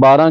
12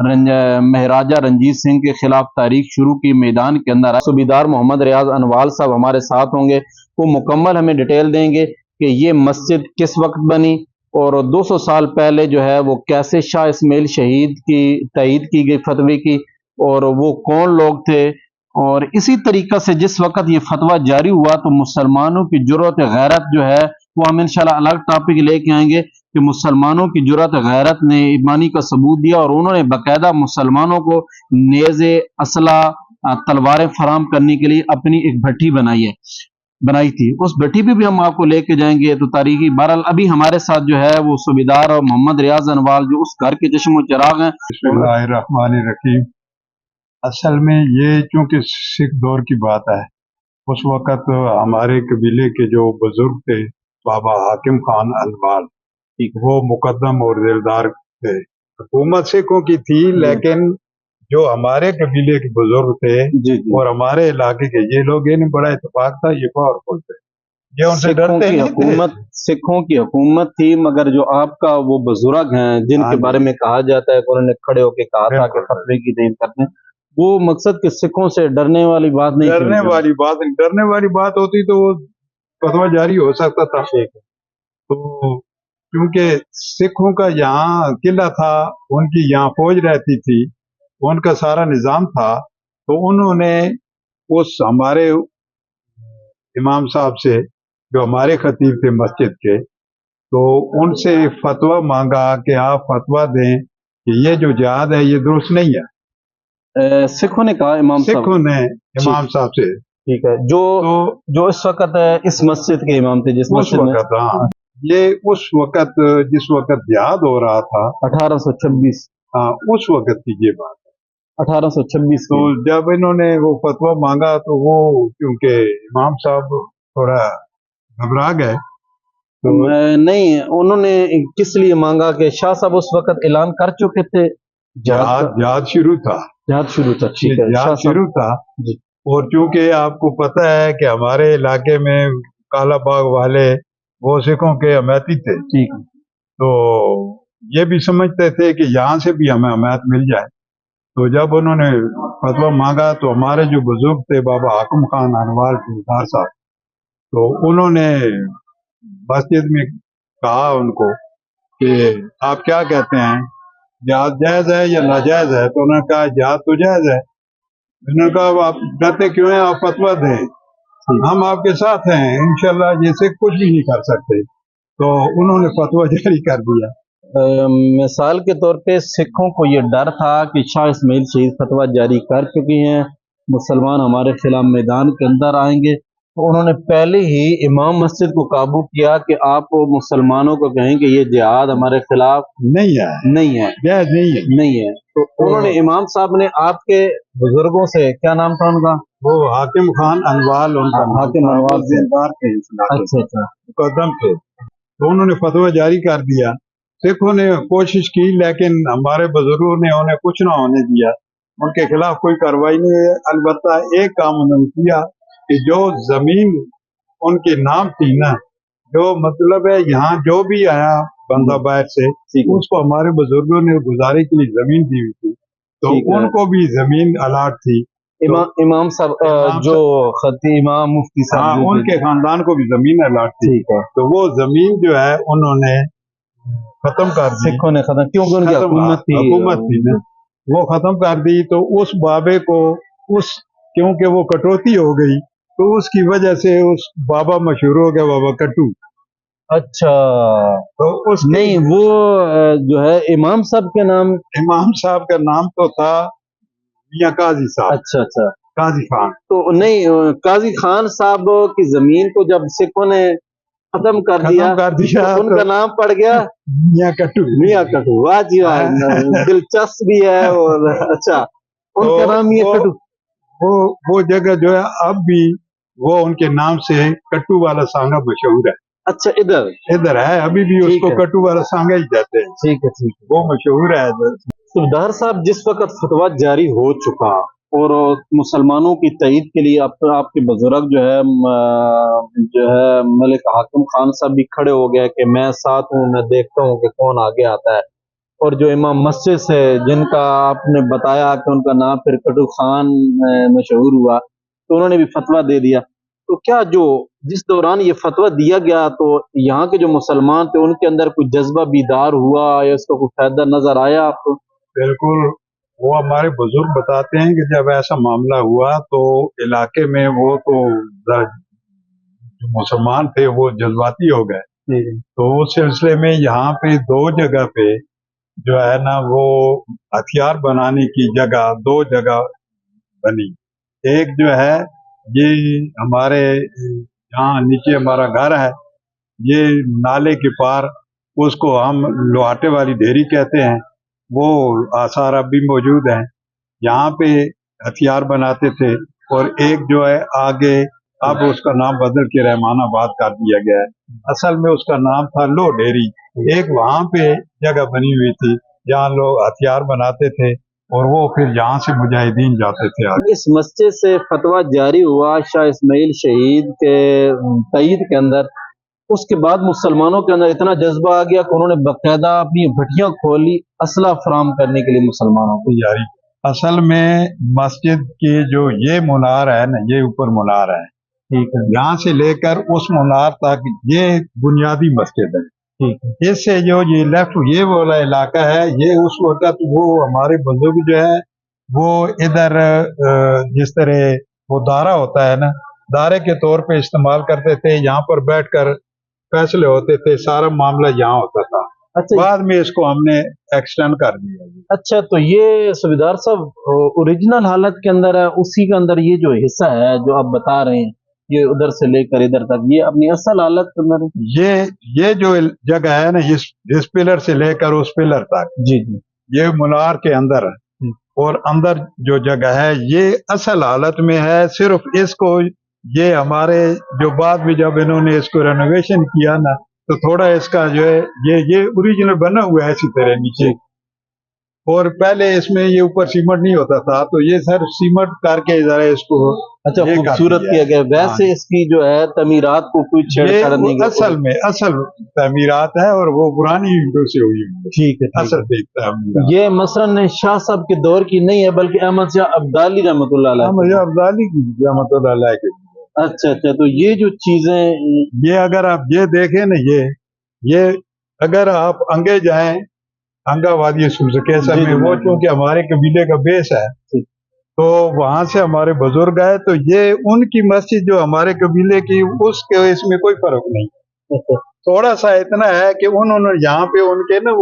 مہاراجہ رنجیت سنگھ کے خلاف تحریک شروع کی میدان کے اندر صوبیدار محمد ریاض انوال صاحب ہمارے ساتھ ہوں گے، وہ مکمل ہمیں ڈیٹیل دیں گے کہ یہ مسجد کس وقت بنی اور 200 سال پہلے جو ہے وہ کیسے شاہ اسماعیل شہید کی تائید کی گئی فتوی کی، اور وہ کون لوگ تھے، اور اسی طریقہ سے جس وقت یہ فتویٰ جاری ہوا تو مسلمانوں کی جرأت غیرت جو ہے وہ ہم انشاءاللہ الگ ٹاپک لے کے آئیں گے کہ مسلمانوں کی جرأت غیرت نے ایمانی کا ثبوت دیا، اور انہوں نے باقاعدہ مسلمانوں کو نیزے، اسلحہ، تلواریں فراہم کرنے کے لیے اپنی ایک بھٹی بنائی تھی۔ اس بھٹی پہ بھی ہم آپ کو لے کے جائیں گے۔ تو تاریخی بہرحال ابھی ہمارے ساتھ جو ہے وہ صوبیدار اور محمد ریاض انوال جو اس گھر کے چشم و چراغ ہیں۔ بسم اللہ الرحمن الرحیم۔ اصل میں یہ چونکہ سکھ دور کی بات ہے، اس وقت ہمارے قبیلے کے جو بزرگ تھے بابا حاکم خان انوال، وہ مقدم اور دلدار تھے۔ حکومت سکھوں کی تھی، لیکن جو ہمارے قبیلے کے بزرگ تھے اور ہمارے علاقے کے یہ لوگ، انہیں بڑا اتفاق تھا، یہ پاورفل تھے، یہ ان سے ڈرتے نہیں تھے۔ سکھوں کی حکومت تھی، مگر جو آپ کا وہ بزرگ ہیں جن کے بارے میں کہا جاتا ہے کہ انہوں نے کھڑے ہو کے کہا تھا کہ فتوے کی دین کرتے ہیں، وہ مقصد کہ سکھوں سے ڈرنے والی بات نہیں، ڈرنے والی بات ہوتی تو وہ فتویٰ جاری ہو سکتا تھا۔ تو کیونکہ سکھوں کا یہاں قلعہ تھا، ان کی یہاں فوج رہتی تھی، ان کا سارا نظام تھا، تو انہوں نے اس ہمارے امام صاحب سے جو ہمارے خطیب تھے مسجد کے، تو ان سے فتویٰ مانگا کہ آپ فتویٰ دیں کہ یہ جو جہاد ہے یہ درست نہیں ہے۔ سکھوں نے کہا سکھوں نے امام صاحب سے، ٹھیک ہے، جو اس وقت اس مسجد کے امام تھے، جس مسجد میں یہ اس وقت جس وقت جہاد ہو رہا تھا 1826، ہاں اس وقت کی یہ بات ہے 1826۔ تو جب انہوں نے وہ فتویٰ مانگا تو وہ کیونکہ امام صاحب تھوڑا گھبرا گئے، تو نہیں، انہوں نے کس لیے مانگا کہ شاہ صاحب اس وقت اعلان کر چکے تھے جہاد شروع تھا، جہاد شروع تھا۔ اور چونکہ آپ کو پتہ ہے کہ ہمارے علاقے میں کالا باغ والے وہ سکھوں کے حمایتی تھے، تو یہ بھی سمجھتے تھے کہ یہاں سے بھی ہمیں حمایت مل جائے۔ تو جب انہوں نے فتویٰ مانگا تو ہمارے جو بزرگ تھے بابا حاکم خان انوال صاحب، تو انہوں نے مسجد میں کہا ان کو کہ آپ کیا کہتے ہیں، جہاد جائز ہے یا ناجائز ہے؟ تو انہوں نے کہا جہاد تو جائز ہے۔ انہوں نے کہا آپ ڈرتے کیوں ہیں، آپ فتویٰ دیں، ہم آپ کے ساتھ ہیں، انشاءاللہ جیسے کچھ بھی نہیں کر سکتے۔ تو انہوں نے فتویٰ جاری کر دیا۔ مثال کے طور پہ سکھوں کو یہ ڈر تھا کہ شاہ اسماعیل شہید فتویٰ جاری کر چکی ہیں، مسلمان ہمارے خلاف میدان کے اندر آئیں گے، تو انہوں نے پہلے ہی امام مسجد کو قابو کیا کہ آپ مسلمانوں کو کہیں کہ یہ جہاد ہمارے خلاف نہیں ہے، جائز نہیں ہے۔ تو انہوں نے امام صاحب نے آپ کے بزرگوں سے، کیا نام تھا ان کا؟ وہ حاکم خان انوال، ان کا حاکم انوال دیندار تھے، اچھا، مقدم تھے، تو انہوں نے فتویٰ جاری کر دیا۔ سکھوں نے کوشش کی لیکن ہمارے بزرگوں نے انہیں کچھ نہ ہونے دیا، ان کے خلاف کوئی کارروائی نہیں ہوئی۔ البتہ ایک کام انہوں نے کیا کہ جو زمین ان کے نام تھی نا، جو مطلب ہے یہاں جو بھی آیا بندہ باہر سے، اس کو ہمارے بزرگوں نے گزارے کے لیے زمین دی ہوئی تھی، تو ان کو بھی زمین الاٹ تھی۔ امام صاحب جو خطیب امام مفتی صاحب، ان کے خاندان کو بھی زمین الاٹ تھی، تو وہ زمین جو ہے انہوں نے ختم کر دی، سکھوں نے ختم، کیونکہ ان کی حکومت تھی نا، وہ ختم کر دی۔ تو اس بابے کو کیونکہ وہ کٹوتی ہو گئی تو اس کی وجہ سے اس بابا مشہور ہو گیا، بابا کٹو۔ اچھا، تو اس نہیں، وہ جو ہے امام صاحب کے نام، امام صاحب کا نام تو تھا میاں قاضی صاحب۔ اچھا، قاضی خان تو نہیں، قاضی خان صاحب کی زمین کو جب سکھوں نے ختم کر دیا تو ان کا نام پڑ گیا میاں کٹو۔ واہ جی واہ، دلچسپ بھی ہے۔ اور اچھا، ان کا نام میاں کٹو، وہ جگہ جو ہے اب بھی وہ ان کے نام سے کٹو والا سانگا مشہور ہے۔ اچھا، ادھر ہے، ابھی بھی اس کو کٹو والا سانگا ہی کہتے ہیں۔ ٹھیک ہے، وہ مشہور ہے۔ صوبیدار صاحب، جس وقت فتویٰ جاری ہو چکا اور مسلمانوں کی تائید کے لیے آپ کے بزرگ جو ہے ملک حاکم خان صاحب بھی کھڑے ہو گئے کہ میں ساتھ ہوں، میں دیکھتا ہوں کہ کون آگے آتا ہے، اور جو امام مسجد سے جن کا آپ نے بتایا کہ ان کا نام پھر کٹو خان مشہور ہوا، تو انہوں نے بھی فتویٰ دے دیا، تو کیا جو جس دوران یہ فتویٰ دیا گیا تو یہاں کے جو مسلمان تھے ان کے اندر کوئی جذبہ بیدار ہوا یا اس کا کوئی فائدہ نظر آیا آپ کو؟ بالکل، وہ ہمارے بزرگ بتاتے ہیں کہ جب ایسا معاملہ ہوا تو علاقے میں وہ تو جو مسلمان تھے وہ جذباتی ہو گئے، تو اس سلسلے میں یہاں پہ 2 جگہ پہ جو ہے نا وہ ہتھیار بنانے کی جگہ 2 جگہ بنی۔ ایک جو ہے یہ ہمارے یہاں نیچے ہمارا گھر ہے، یہ نالے کے پار، اس کو ہم لواٹے والی ڈھیری کہتے ہیں، وہ آثار اب بھی موجود ہیں، یہاں پہ ہتھیار بناتے تھے۔ اور ایک جو ہے آگے اب اس کا نام بدل کے رحمان آباد کر دیا گیا ہے، اصل میں اس کا نام تھا لو ڈیری۔ ایک وہاں پہ جگہ بنی ہوئی تھی جہاں لوگ ہتھیار بناتے تھے اور وہ پھر یہاں سے مجاہدین جاتے تھے آگے۔ اس مسجد سے فتویٰ جاری ہوا شاہ اسماعیل شہید کے تائید کے اندر، اس کے بعد مسلمانوں کے اندر اتنا جذبہ آ گیا کہ انہوں نے باقاعدہ اپنی بھٹیاں کھولی اسلحہ فراہم کرنے کے لیے مسلمانوں کو۔ جاری اصل میں مسجد کی جو یہ منار ہے نا، یہ اوپر منار ہے، ٹھیک ہے، یہاں سے لے کر اس منار تک یہ بنیادی مسجد ہے، ٹھیک ہے۔ اس سے جو یہ لیفٹ یہ والا علاقہ ہے، یہ اس وقت وہ ہمارے بزرگ جو ہے وہ ادھر جس طرح وہ دارا ہوتا ہے نا، دارے کے طور پہ استعمال کرتے تھے، یہاں پر بیٹھ کر فیصلے ہوتے تھے، سارا معاملہ یہاں ہوتا تھا۔ اچھا، بعد میں اس کو ہم نے ایکسٹینڈ کر دیا۔ اچھا، تو یہ سبیدار صاحب اوریجنل حالت کے اندر ہے، اسی کے اندر یہ جو حصہ ہے جو آپ بتا رہے ہیں، یہ ادھر سے لے کر ادھر تک یہ اپنی اصل حالت کے اندر یہ جو جگہ ہے نا، اس پلر سے لے کر اس پلر تک، جی جی، یہ منار کے اندر ہے، اور اندر جو جگہ ہے یہ اصل حالت میں ہے۔ صرف اس کو یہ ہمارے جو بعد میں جب انہوں نے اس کو رینوویشن کیا نا، تو تھوڑا اس کا جو ہے یہ اوریجنل بنا ہوا ہے اسی طرح نیچے، اور پہلے اس میں یہ اوپر سیمنٹ نہیں ہوتا تھا، تو یہ سر سیمنٹ کر کے ذرا اس کو اچھا خوبصورت کیا گیا۔ ویسے اس کی جو ہے تعمیرات کو کوئی چھیڑ چھاڑ نہیں، اصل میں اصل تعمیرات ہے اور وہ پرانی اینٹوں سے ہوئی ہے، ٹھیک ہے۔ اصل یہ مثلاً شاہ صاحب کے دور کی نہیں ہے بلکہ احمد شاہ ابدالی رحمۃ اللہ علیہ، احمد شاہ ابدالی کی رحمۃ اللہ علیہ کے۔ اچھا اچھا، تو یہ جو چیزیں یہ اگر آپ یہ دیکھیں نا، یہ اگر آپ انگے جائیں انگا وادی سبزکیسر میں، وہ چونکہ ہمارے قبیلے کا بیس ہے تو وہاں سے ہمارے بزرگ آئے، تو یہ ان کی مسجد جو ہمارے قبیلے کی اس کے اس میں کوئی فرق نہیں، تھوڑا سا اتنا ہے کہ انہوں نے یہاں پہ ان کے نا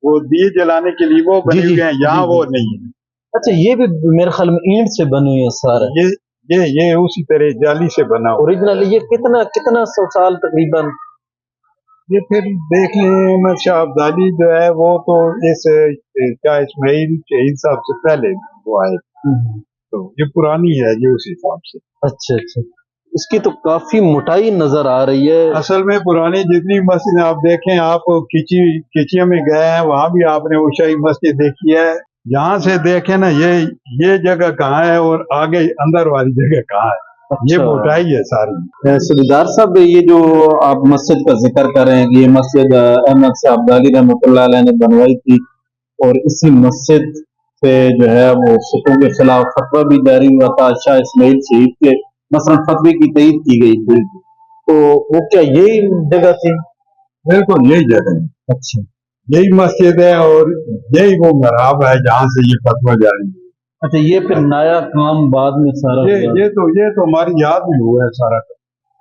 وہ دیے جلانے کے لیے وہ بنے ہوئے ہیں، یہاں وہ نہیں ہے۔ اچھا، یہ بھی میرے خیال میں اینٹ سے بنے ہوئے سارا، یہ اسی طرح جالی سے بنا اوریجنل۔ یہ کتنا 100 سال تقریباً؟ یہ پھر دیکھ لیں احمد شاہ ابدالی جو ہے وہ تو اس شاہ اسماعیل شہید صاحب سے پہلے وہ آئے، تو یہ پرانی ہے یہ اس حساب سے۔ اچھا اچھا، اس کی تو کافی موٹائی نظر آ رہی ہے۔ اصل میں پرانی جتنی مسجد آپ دیکھیں، آپ کیچیا میں گئے ہیں وہاں بھی آپ نے عشائی مسجد دیکھی ہے، یہاں سے دیکھیں نا یہ جگہ کہاں ہے اور آگے اندر والی جگہ کہاں ہے، یہ موٹائی ہے ساری۔ سبیدار صاحب، یہ جو آپ مسجد کا ذکر کر رہے ہیں کہ یہ مسجد احمد شاہ ابدالی رحمۃ اللہ علیہ نے بنوائی تھی، اور اسی مسجد سے جو ہے وہ سکوں کے خلاف فتویٰ بھی جاری ہوا تھا، شاہ اسماعیل شہید کے مثلا فتوے کی تائید کی گئی تھی، تو وہ کیا یہی جگہ تھی؟ بالکل یہی جگہ ہے، اچھا، یہی مسجد ہے اور یہی وہ محراب ہے جہاں سے یہ فتویٰ جاری ہے۔ اچھا، یہ پھر نیا کام بعد میں سارا یہ تو ہماری یاد میں ہوا ہے سارا۔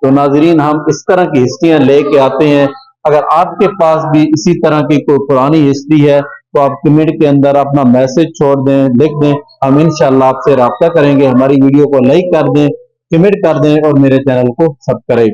تو ناظرین، ہم اس طرح کی ہسٹریاں لے کے آتے ہیں، اگر آپ کے پاس بھی اسی طرح کی کوئی پرانی ہسٹری ہے تو آپ کمنٹ کے اندر اپنا میسج چھوڑ دیں، لکھ دیں، ہم انشاءاللہ آپ سے رابطہ کریں گے۔ ہماری ویڈیو کو لائک کر دیں، کمنٹ کر دیں اور میرے چینل کو سبسکرائب